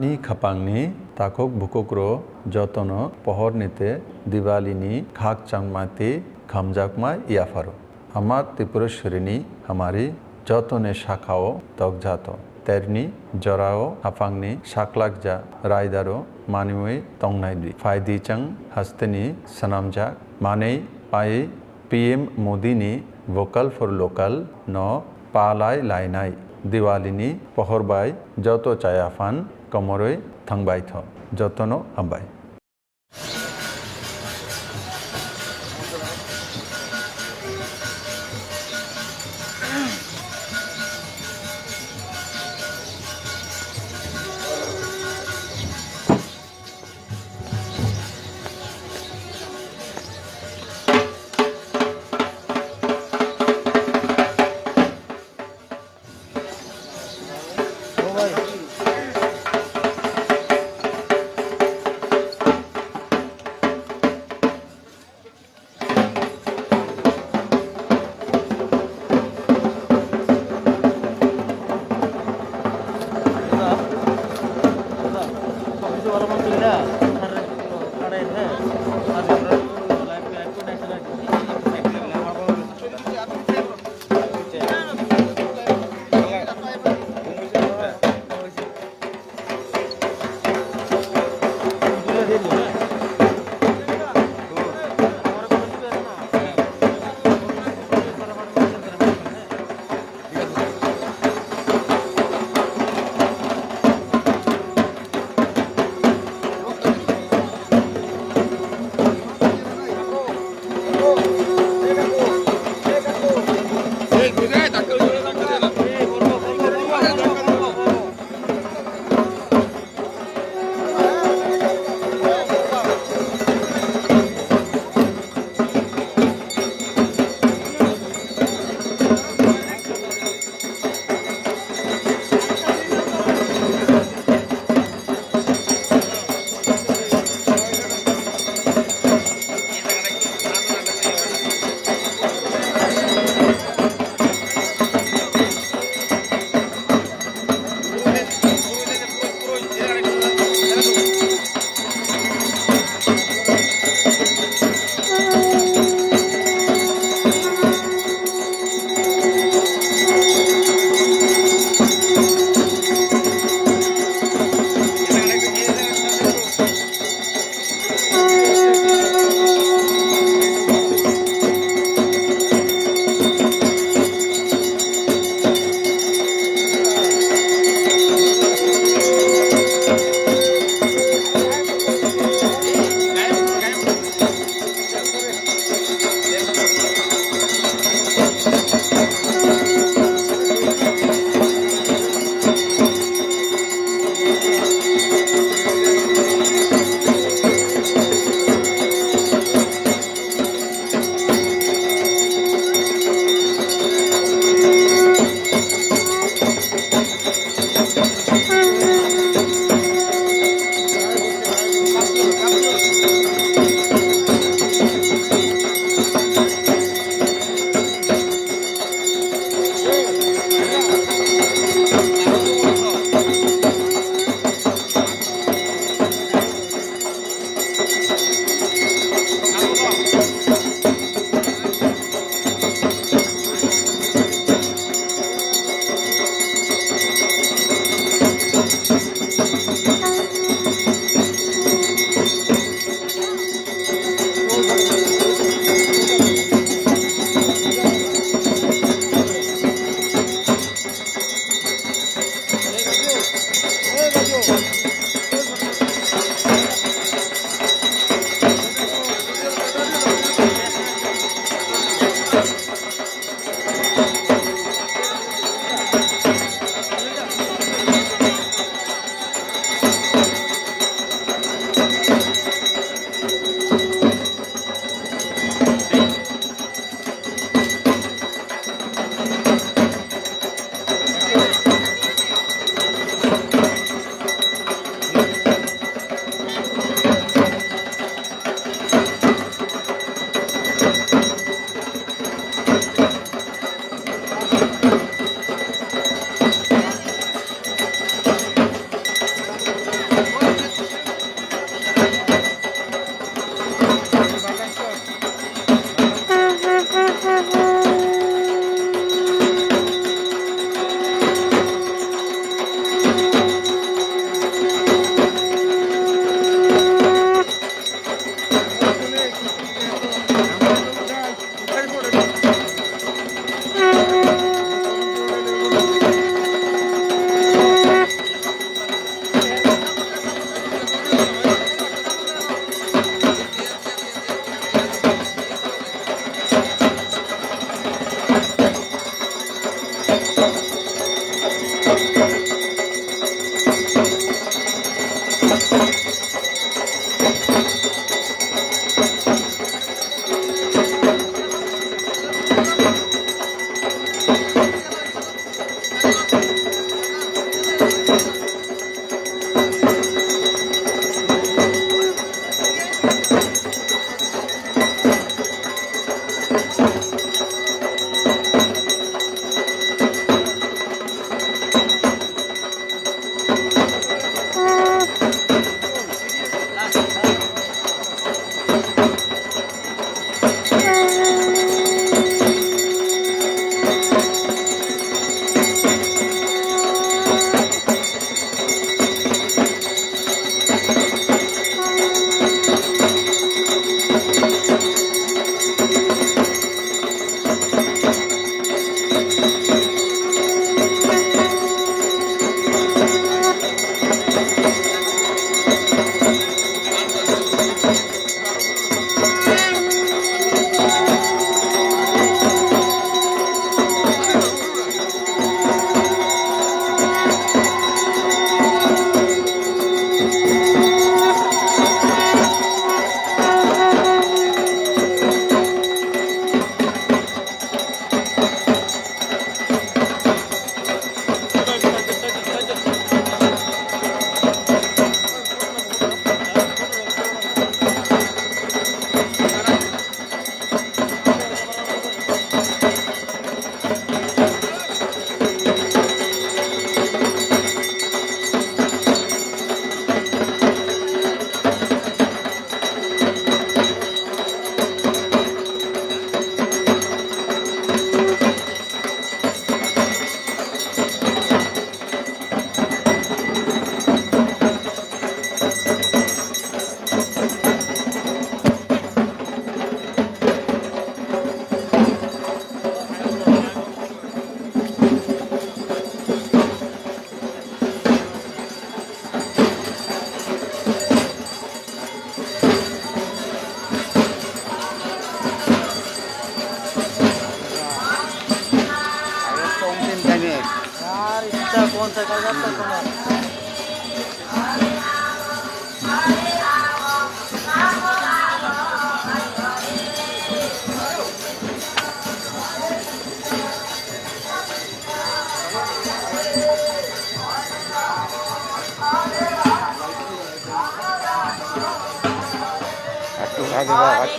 Ni khapangni takok bukokro jotono pohornite Diwalini khak changmati khamjakma iafaro. Amar Tripureshwarini hamari jotone shakao tokjato. Terni jorao hapangni shaklakja raidaro manui tongnaidi. Faidi chang hasteni sanamjak manei pai PM Modini Vocal for Local no palai lainai. Diwalini pohorbai joto chayafan komoroi thangbai tho jotono ambai.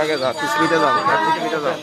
আগে যাও, পিছনে যাও, পিছনে যাও।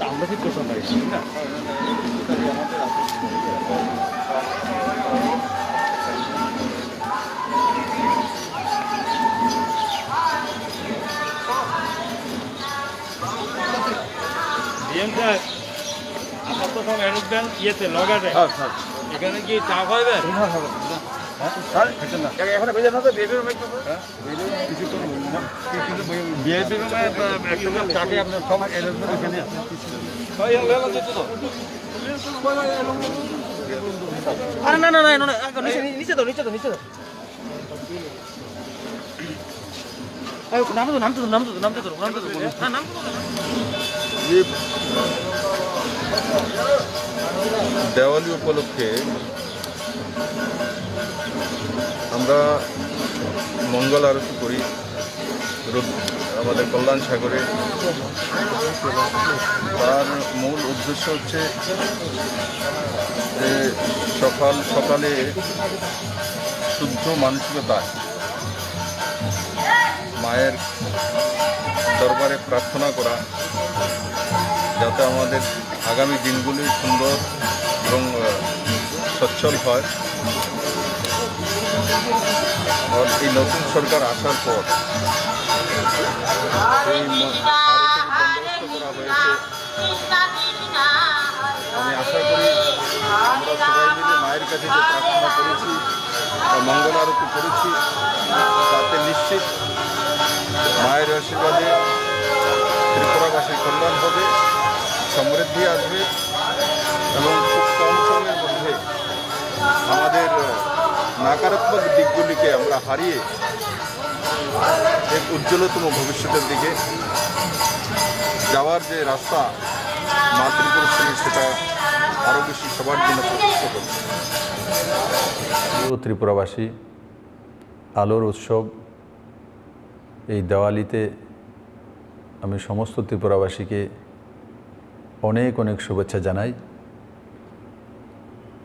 আমরা ঠিক করতে পারি না। আপনার তো সব অ্যারোপ্লেন ইয়েতে লগাতে এখানে কি চা খাইবে? এখন বেজে না তো বেবি রুমে ভিআইপি রুমে একটা চাকে আপনার সব অ্যারোপ্লেন এখানে আরে না না না না নিচে দাও নিচে দাও নিচে দাও নামতে নামতে নামতে নামতে নামতে না নামতে দেওয়ালি উপলক্ষে আমরা মঙ্গল আরতি করি আমাদের কল্যাণ সাগরে। তার মূল উদ্দেশ্য হচ্ছে যে সকালে শুদ্ধ মানসিকতায় মায়ের দরবারে প্রার্থনা করা, যাতে আমাদের আগামী দিনগুলি সুন্দর এবং সচ্ছল হয়। আর এই নতুন সরকার আসার পর এই আরতির বন্দোবস্ত করা হয়েছে। আমি আশা করি আমরা সবাই মিলে মায়ের কাছে যে প্রার্থনা করেছি বা মঙ্গল আরতি করেছি, তাতে নিশ্চিত মায়ের আশীর্বাদে ত্রিপুরাবাসীর কল্যাণ হবে, সমৃদ্ধি আসবে এবং খুব কম সময়ের মধ্যে আমাদের নকারাত্মক দিকগুলিকে আমরা হারিয়ে এক উজ্জ্বলতম ভবিষ্যতের দিকে যাওয়ার যে রাস্তা মা ত্রিপুরেশ্বরী, সেটা আরও বেশি সবার জন্য প্রশস্ত করবে। ত্রিপুরাবাসী, আলোর উৎসব এই দেওয়ালিতে আমি সমস্ত ত্রিপুরাবাসীকে অনেক অনেক শুভেচ্ছা জানাই।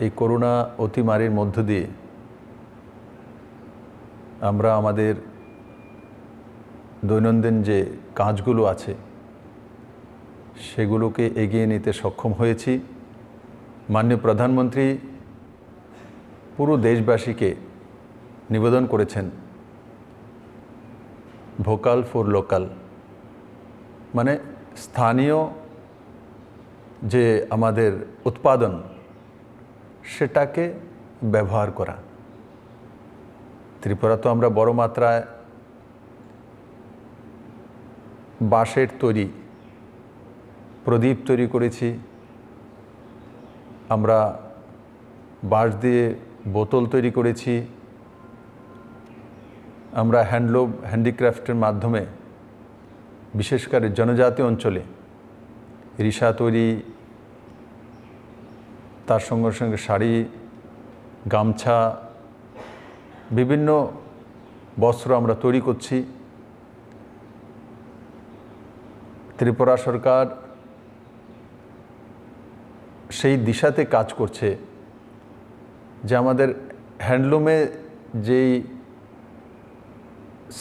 এই করোনা অতিমারির মধ্য দিয়ে আমরা আমাদের দৈনন্দিন যে কাজগুলো আছে সেগুলোকে এগিয়ে নিতে সক্ষম হয়েছি। মাননীয় প্রধানমন্ত্রী পুরো দেশবাসীকে নিবেদন করেছেন ভোকাল ফর লোকাল, মানে স্থানীয় যে আমাদের উৎপাদন সেটাকে ব্যবহার করা। ত্রিপুরা তো আমরা বড় মাত্রায় বাঁশের তৈরি প্রদীপ তৈরি করেছি, আমরা বাঁশ দিয়ে বোতল তৈরি করেছি, আমরা হ্যান্ডলুম হ্যান্ডিক্রাফটের মাধ্যমে বিশেষ করে জনজাতি অঞ্চলে রিসা তৈরি, তার সঙ্গে সঙ্গে শাড়ি, গামছা, বিভিন্ন বস্ত্র আমরা তৈরি করছি। ত্রিপুরা সরকার সেই দিশাতে কাজ করছে যে আমাদের হ্যান্ডলুমে যেই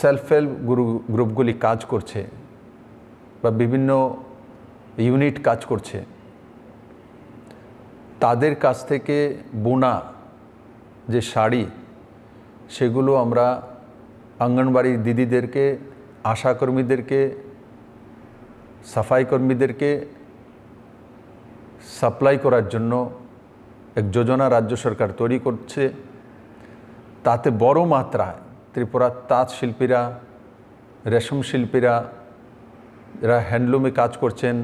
সেলফ হেল্প গ্রুপগুলি কাজ করছে বা বিভিন্ন ইউনিট কাজ করছে, তাদের কাছ থেকে বোনা যে শাড়ি সেগুলো আমরা অঙ্গনবাড়ির দিদিদেরকে, আশাকর্মীদেরকে, সাফাই কর্মীদেরকে সাপ্লাই করার জন্য এক যোজনা রাজ্য সরকার তৈরি করছে। তাতে বড় মাত্রায় ত্রিপুরার তাঁত শিল্পীরা, রেশম শিল্পীরা, যারা হ্যান্ডলুমে কাজ করছেন,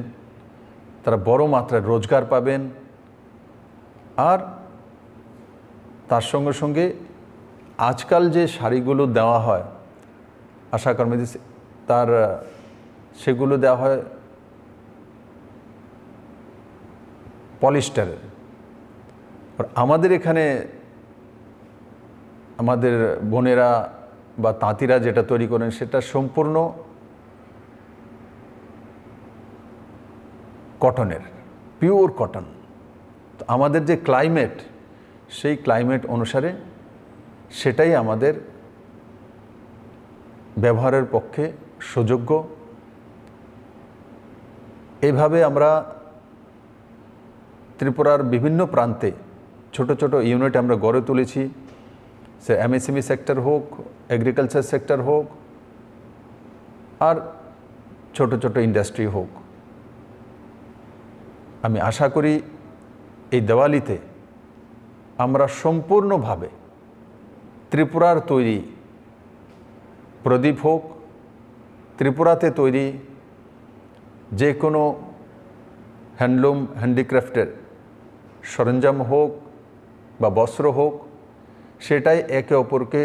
তারা বড় মাত্রায় রোজগার পাবেন। আর তার সঙ্গে সঙ্গে আজকাল যে শাড়িগুলো দেওয়া হয় আশাকর্মীদের, তার সেগুলো দেওয়া হয় পলিস্টারের। আর আমাদের এখানে আমাদের বোনেরা বা তাঁতিরা যেটা তৈরি করেন সেটা সম্পূর্ণ কটনের, পিওর কটন। তো আমাদের যে ক্লাইমেট, সেই ক্লাইমেট অনুসারে সেটাই আমাদের ব্যবহারের পক্ষে সুযোগ্য। এইভাবে আমরা ত্রিপুরার বিভিন্ন প্রান্তে ছোট ছোট ইউনিট আমরা গড়ে তুলেছি, সে এমএসএমই সেক্টর হোক, এগ্রিকালচার সেক্টর হোক, আর ছোট ছোট ইন্ডাস্ট্রি হোক। আমি আশা করি এই দেওয়ালিতে আমরা সম্পূর্ণভাবে ত্রিপুরার তৈরি প্রদীপ হোক, ত্রিপুরাতে তৈরি যে কোনো হ্যান্ডলুম হ্যান্ডিক্রাফটের সরঞ্জাম হোক বা বস্ত্র হোক, সেটাই একে অপরকে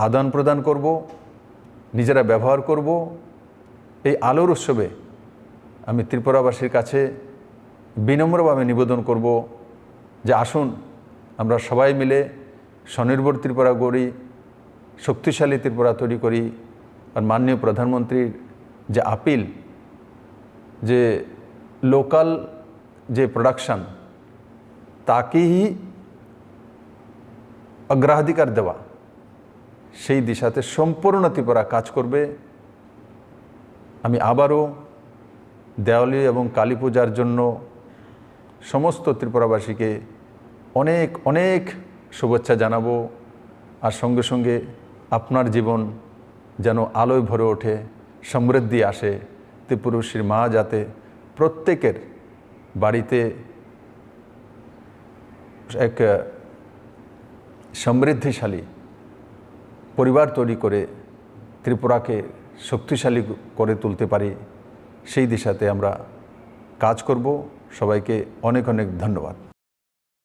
আদান প্রদান করব, নিজেরা ব্যবহার করব। এই আলোর উৎসবে আমি ত্রিপুরাবাসীর কাছে বিনম্রভাবে নিবেদন করব যে আসুন আমরা সবাই মিলে স্বনির্ভর ত্রিপুরা গড়ি, শক্তিশালী ত্রিপুরা তৈরি করি। আর মাননীয় প্রধানমন্ত্রীর যে আপিল যে লোকাল যে প্রোডাকশন তাকেই অগ্রাধিকার দেওয়া, সেই দিশাতে সম্পূর্ণ ত্রিপুরা কাজ করবে। আমি আবারও দেওয়ালি এবং কালী পূজার জন্য সমস্ত ত্রিপুরাবাসীকে অনেক অনেক শুভেচ্ছা জানাবো। আর সঙ্গে সঙ্গে আপনার জীবন যেন আলোয় ভরে ওঠে, সমৃদ্ধি আসে, ত্রিপুরুষের মা যাতে প্রত্যেকের বাড়িতে এক সমৃদ্ধিশালী পরিবার তৈরি করে ত্রিপুরাকে শক্তিশালী করে তুলতে পারি, সেই দিশাতে আমরা কাজ করব। সবাইকে অনেক অনেক ধন্যবাদ।